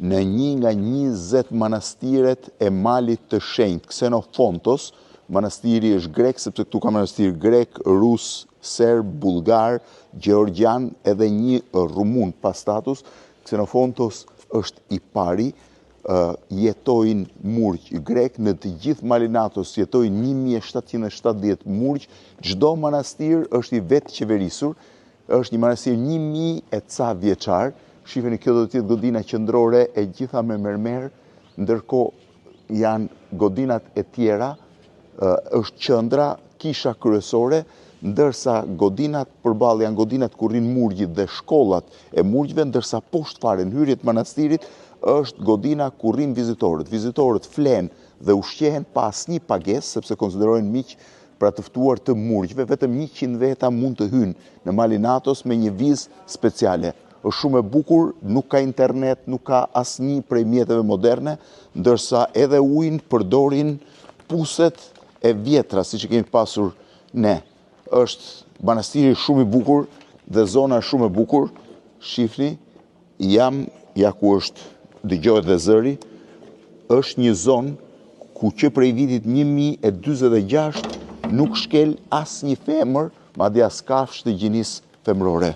në një nga 20 manastiret e Malit të Shenjtë, Xenofontos. Manastiri është grek, sepse këtu ka manastir grek, rus, serb, bulgar, gjeorgjan, edhe një rumun pas status. Xenofontos është i pari, jetojnë murg grek, në të gjithë Malinatos jetojnë 1770 murg, çdo manastir është i vetë qeverisur, është një manastir 1000 e ca vjeçar. Shifeni, kjo do të jetë godina qendrore e gjitha me mermer, ndërkohë janë godinat e tjera, është qendra, kisha kryesore, ndërsa godinat përballë janë godinat ku rrin murgjit dhe shkollat e murgjve, ndërsa poshtë fare në hyrje të manastirit është godina ku rrin vizitorët. Vizitorët flen dhe ushqehen pa asnjë pagesë, sepse konsiderohen miq pra të ftuar të murgjve, vetëm 100 veta mund të hynë në Malinatos me një vizë speciale. Është shumë e bukur, nuk ka internet, nuk ka asnjë prej mjeteve moderne, ndërsa edhe ujin përdorin puset e vjetra, siç e kemi pasur ne. Është manastiri shumë i bukur dhe zona shumë e bukur. Shifni, ja ku është, dëgjohet dhe zëri, është një zonë ku që prej vitit 1046 nuk shkel asnjë femër, madje as kafshë të gjinisë femërore.